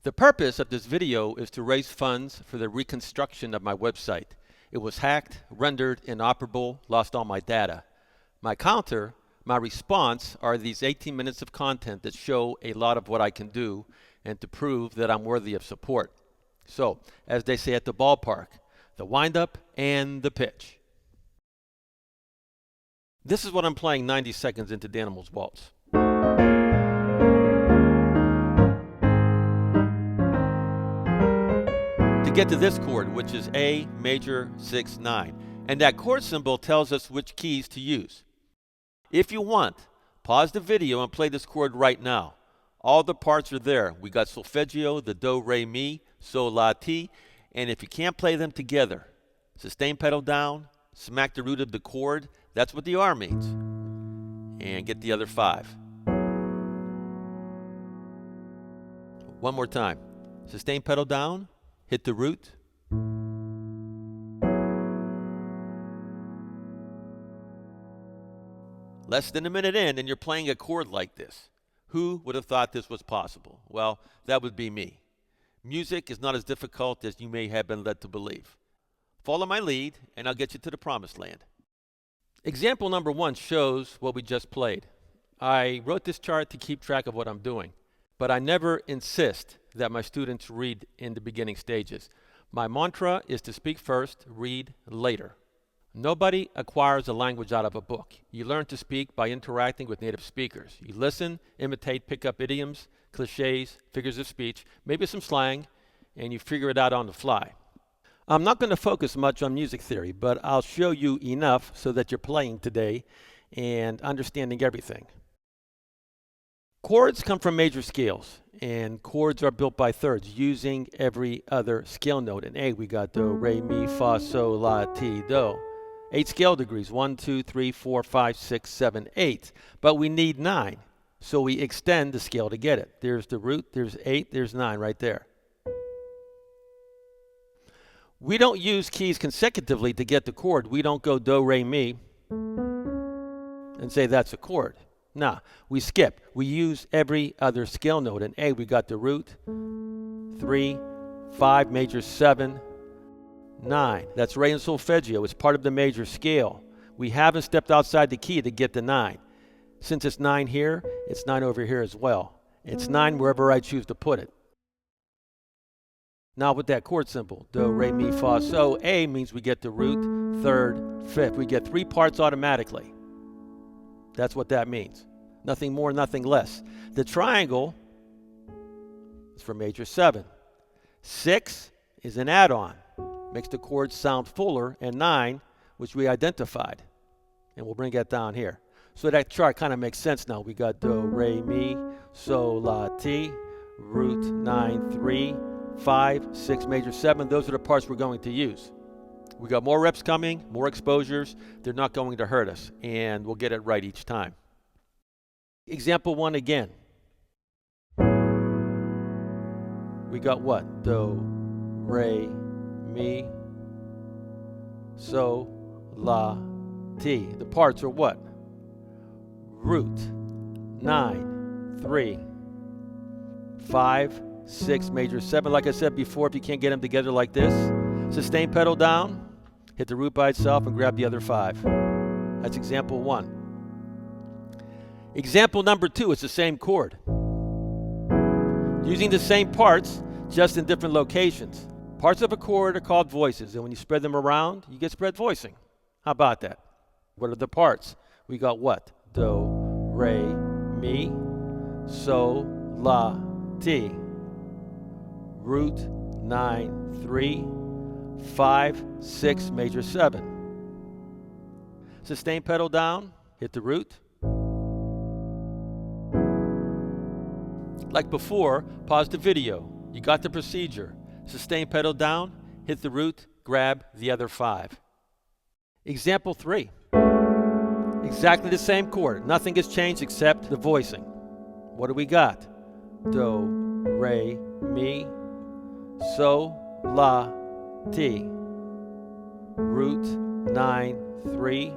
The purpose of this video is to raise funds for the reconstruction of my website. It was hacked, rendered inoperable, lost all my data. My counter, my response, are these 18 minutes of content that show a lot of what I can do and to prove that I'm worthy of support. So, as they say at the ballpark, the windup and the pitch. This is what I'm playing 90 seconds into Danimal's Waltz. To get to this chord, which is A major 6-9, and that chord symbol tells us which keys to use. If you want, pause the video and play this chord right now. All the parts are there. We got solfeggio, the do, re, mi, sol, la, ti, and if you can't play them together, sustain pedal down, smack the root of the chord, that's what the R means, and get the other 5. One more time. Sustain pedal down, hit the root. Less than a minute in and you're playing a chord like this. Who would have thought this was possible? Well, that would be me. Music is not as difficult as you may have been led to believe. Follow my lead and I'll get you to the promised land. Example number 1 shows what we just played. I wrote this chart to keep track of what I'm doing, but I never insist that my students read in the beginning stages. My mantra is to speak first, read later. Nobody acquires a language out of a book. You learn to speak by interacting with native speakers. You listen, imitate, pick up idioms, cliches, figures of speech, maybe some slang, and you figure it out on the fly. I'm not going to focus much on music theory, but I'll show you enough so that you're playing today and understanding everything. Chords come from major scales, and chords are built by thirds using every other scale note. In A, we got do, re, mi, fa, sol, la, ti, do. 8 scale degrees, 1, 2, 3, 4, 5, 6, 7, 8. But we need 9, so we extend the scale to get it. There's the root, there's 8, there's 9 right there. We don't use keys consecutively to get the chord. We don't go do, re, mi, and say that's a chord. Nah, we skip. We use every other scale note. In A, we got the root, 3, 5, major 7, 9. That's re and solfeggio. It's part of the major scale. We haven't stepped outside the key to get the 9. Since it's 9 here, it's 9 over here as well. It's 9 wherever I choose to put it. Now with that chord symbol, do, re, mi, fa, sol, A means we get the root, 3rd, 5th. We get 3 parts automatically. That's what that means. Nothing more, nothing less. The triangle is for major 7. 6 is an add-on. Makes the chords sound fuller, and 9, which we identified. And we'll bring that down here. So that chart kind of makes sense now. We got do, re, mi, sol, la, ti, root, 9, 3, 5, 6, major 7. Those are the parts we're going to use. We got more reps coming, more exposures. They're not going to hurt us, and we'll get it right each time. Example 1 again. We got what? Do, re, mi, sol, la, ti. The parts are what? Root, 9, 3, 5, 6, major 7. Like I said before, if you can't get them together like this, sustain pedal down, hit the root by itself, and grab the other 5. That's example 1. Example number 2 is the same chord. Using the same parts, just in different locations. Parts of a chord are called voices, and when you spread them around, you get spread voicing. How about that? What are the parts? We got what? Do, re, mi, sol, la, ti. Root, 9, 3, 5, 6, major 7. Sustain pedal down, hit the root. Like before, pause the video. You got the procedure. Sustain pedal down, hit the root, grab the other 5. Example 3. Exactly the same chord. Nothing has changed except the voicing. What do we got? Do, re, mi, sol, la, ti. Root, 9, 3,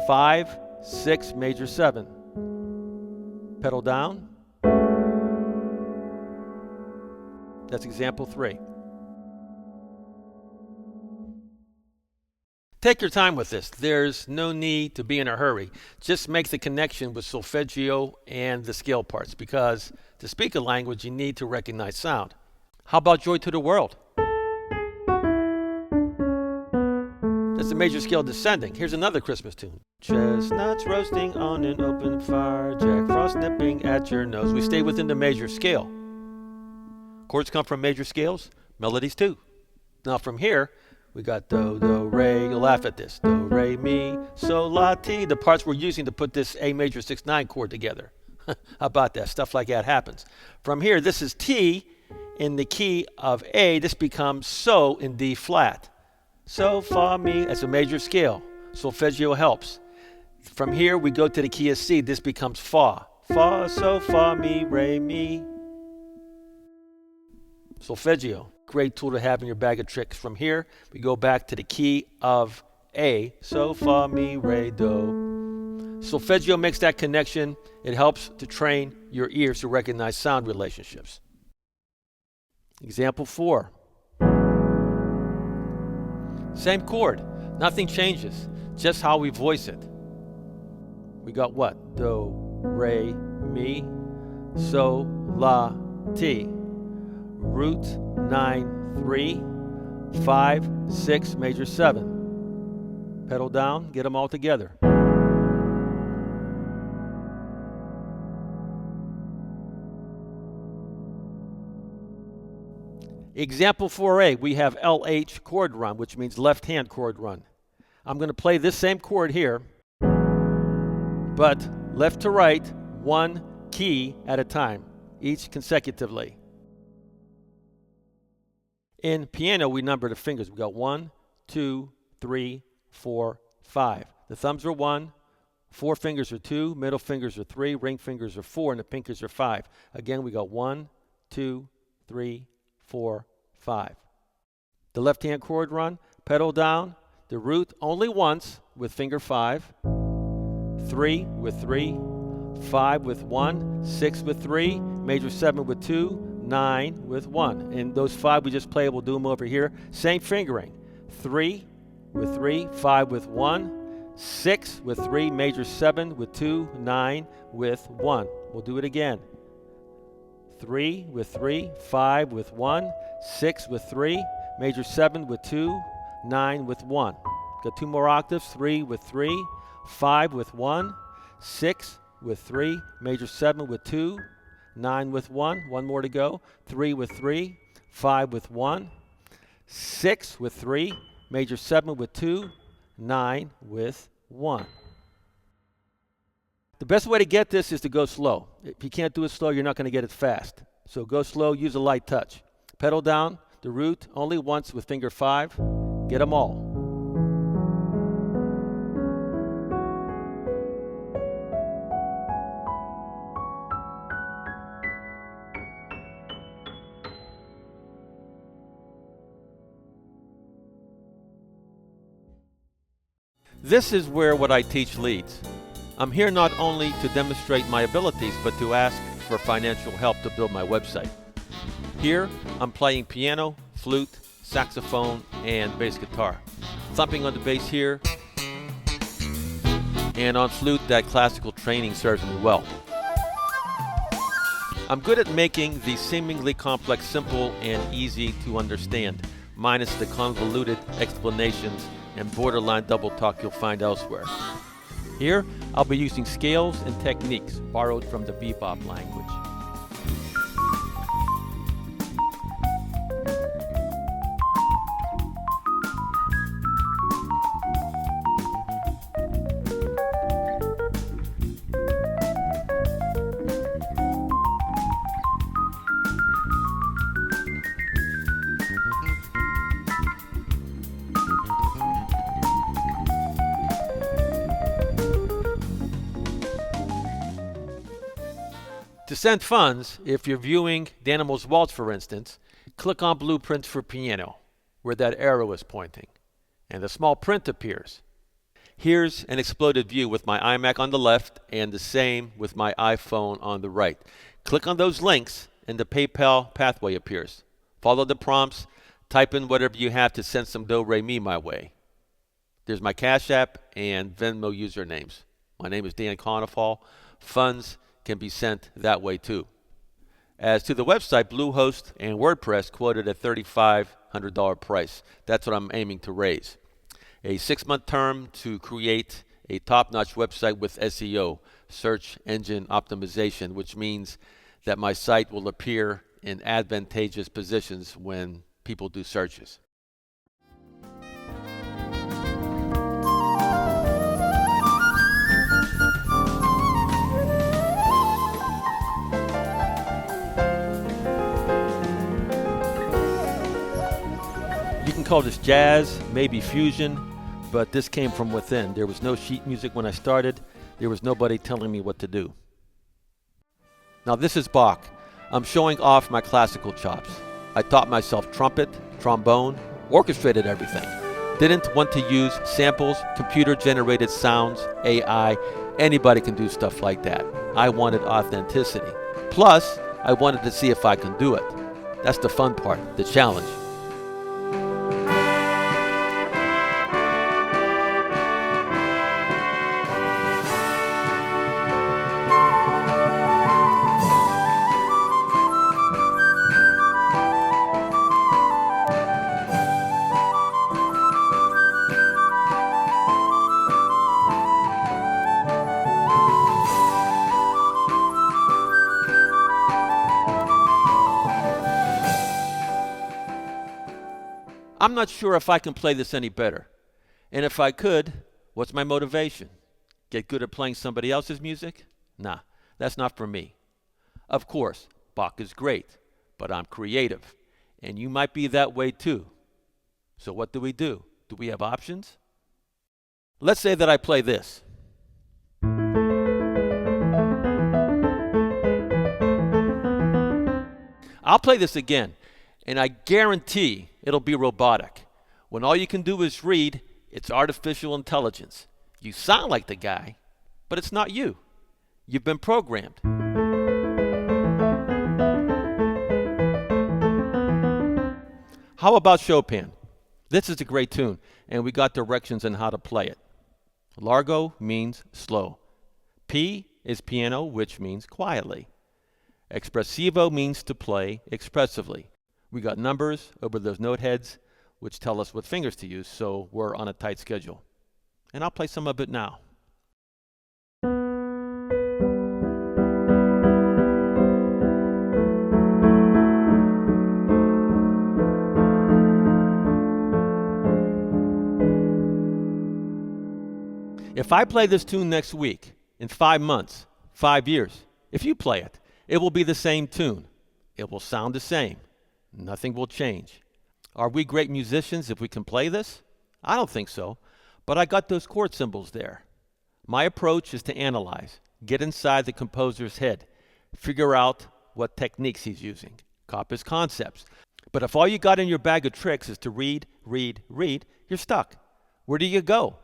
5, 6, major 7. Pedal down. That's example 3. Take your time with this. There's no need to be in a hurry. Just make the connection with solfeggio and the scale parts, because to speak a language, you need to recognize sound. How about Joy to the World? That's the major scale descending. Here's another Christmas tune. Chestnuts roasting on an open fire, Jack Frost nipping at your nose. We stay within the major scale. Chords come from major scales, melodies too. Now from here, we got do, do, re. You'll laugh at this. Do, re, mi, so, la, ti. The parts we're using to put this A major 6/9 chord together. How about that? Stuff like that happens. From here, this is T in the key of A. This becomes so in D flat. So, fa, mi. That's a major scale. Solfeggio helps. From here, we go to the key of C. This becomes fa. Fa, so, fa, mi, re, mi. Solfeggio. Great tool to have in your bag of tricks. From here, we go back to the key of A. So, fa, mi, re, do. Solfeggio makes that connection. It helps to train your ears to recognize sound relationships. Example 4. Same chord. Nothing changes. Just how we voice it. We got what? Do, re, mi, so, la, ti. Root 9, 3, 5, 6, major 7. Pedal down, get them all together. Example 4A, we have LH chord run, which means left hand chord run. I'm going to play this same chord here, but left to right, one key at a time, each consecutively. In piano, we number the fingers. We got 1, 2, 3, 4, 5. The thumbs are 1, 4 fingers are 2, middle fingers are 3, ring fingers are 4, and the pinkies are 5. Again, we got 1, 2, 3, 4, 5. The left-hand chord run, pedal down, the root only once with finger 5, 3 with 3, 5 with 1, 6 with 3, major 7 with 2, 9 with 1. And those 5 we just played, we'll do them over here. Same fingering. 3 with 3, 5 with 1, 6 with 3, major 7 with 2, 9 with 1. We'll do it again. 3 with 3, 5 with 1, 6 with 3, major 7 with 2, 9 with 1. Got 2 more octaves. 3 with 3, 5 with 1, 6 with 3, major 7 with 2, 9 with 1, 1 more to go. 3 with 3, 5 with 1, 6 with 3, major 7 with 2, 9 with 1. The best way to get this is to go slow. If you can't do it slow, you're not going to get it fast. So go slow, use a light touch. Pedal down, the root only once with finger 5. Get them all. This is where what I teach leads. I'm here not only to demonstrate my abilities, but to ask for financial help to build my website. Here, I'm playing piano, flute, saxophone, and bass guitar. Thumping on the bass here, and on flute, that classical training serves me well. I'm good at making the seemingly complex simple and easy to understand, minus the convoluted explanations and borderline double talk you'll find elsewhere. Here, I'll be using scales and techniques borrowed from the bebop language. To send funds, if you're viewing Danimel's Waltz, for instance, click on Blueprints for Piano, where that arrow is pointing, and a small print appears. Here's an exploded view with my iMac on the left and the same with my iPhone on the right. Click on those links and the PayPal pathway appears. Follow the prompts, type in whatever you have to send some do-re-mi my way. There's my Cash App and Venmo usernames. My name is Dan Conifal. Funds can be sent that way too. As to the website, Bluehost and WordPress quoted a $3,500 price. That's what I'm aiming to raise. A 6-month term to create a top-notch website with SEO, search engine optimization, which means that my site will appear in advantageous positions when people do searches. You can call this jazz, maybe fusion, but this came from within. There was no sheet music when I started. There was nobody telling me what to do. Now this is Bach. I'm showing off my classical chops. I taught myself trumpet, trombone, orchestrated everything. Didn't want to use samples, computer-generated sounds, AI. Anybody can do stuff like that. I wanted authenticity. Plus, I wanted to see if I can do it. That's the fun part, the challenge. I'm not sure if I can play this any better. And if I could, what's my motivation? Get good at playing somebody else's music? Nah, that's not for me. Of course, Bach is great, but I'm creative. And you might be that way too. So what do? Do we have options? Let's say that I play this. I'll play this again, and I guarantee it'll be robotic. When all you can do is read, it's artificial intelligence. You sound like the guy, but it's not you. You've been programmed. How about Chopin? This is a great tune, and we got directions on how to play it. Largo means slow. P is piano, which means quietly. Expressivo means to play expressively. We got numbers over those note heads, which tell us what fingers to use, so we're on a tight schedule. And I'll play some of it now. If I play this tune next week, in 5 months, 5 years, if you play it, it will be the same tune. It will sound the same. Nothing will change. Are we great musicians if we can play this? I don't think so, but I got those chord symbols there. My approach is to analyze, get inside the composer's head, figure out what techniques he's using, copy his concepts. But if all you got in your bag of tricks is to read, you're stuck. Where do you go?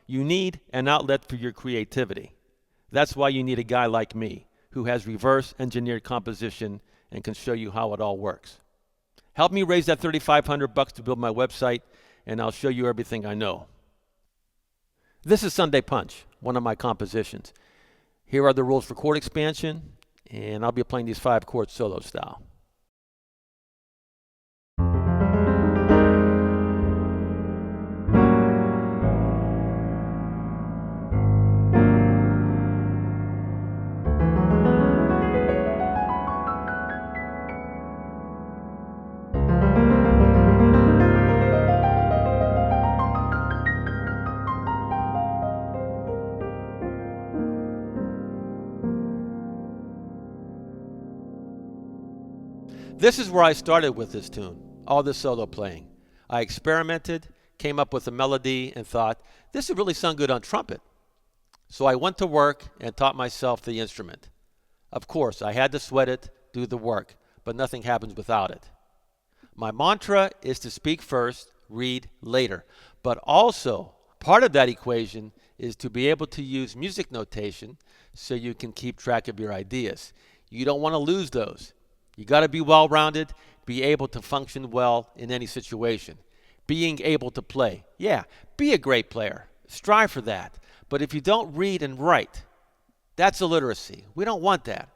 You need an outlet for your creativity. That's why you need a guy like me, who has reverse engineered composition and can show you how it all works. Help me raise that $3,500 to build my website, and I'll show you everything I know. This is Sunday Punch, one of my compositions. Here are the rules for chord expansion, and I'll be playing these 5 chords solo style. This is where I started with this tune, all this solo playing. I experimented, came up with a melody, and thought, this would really sound good on trumpet. So I went to work and taught myself the instrument. Of course, I had to sweat it, do the work, but nothing happens without it. My mantra is to speak first, read later, but also part of that equation is to be able to use music notation so you can keep track of your ideas. You don't want to lose those. You got to be well-rounded, be able to function well in any situation. Being able to play. Yeah, be a great player. Strive for that. But if you don't read and write, that's illiteracy. We don't want that.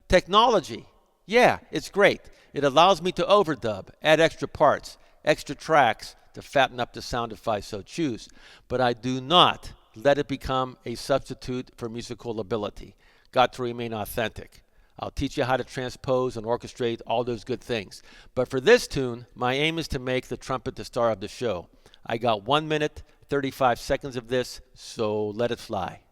Technology. Yeah, it's great. It allows me to overdub, add extra parts, extra tracks to fatten up the sound if I so choose. But I do not let it become a substitute for musical ability. Got to remain authentic. I'll teach you how to transpose and orchestrate all those good things. But for this tune, my aim is to make the trumpet the star of the show. I got 1 minute, 35 seconds of this, so let it fly.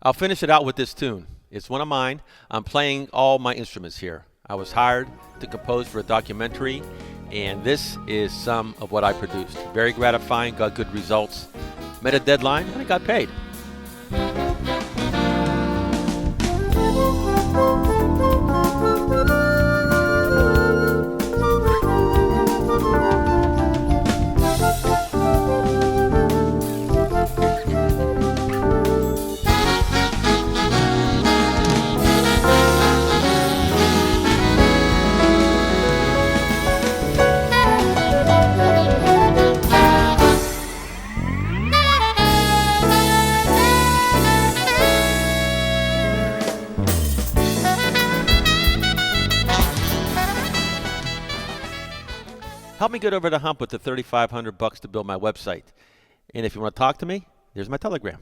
I'll finish it out with this tune. It's one of mine. I'm playing all my instruments here. I was hired to compose for a documentary, and this is some of what I produced. Very gratifying, got good results. Met a deadline, and I got paid. Help me get over the hump with the $3,500 to build my website. And if you want to talk to me, there's my Telegram.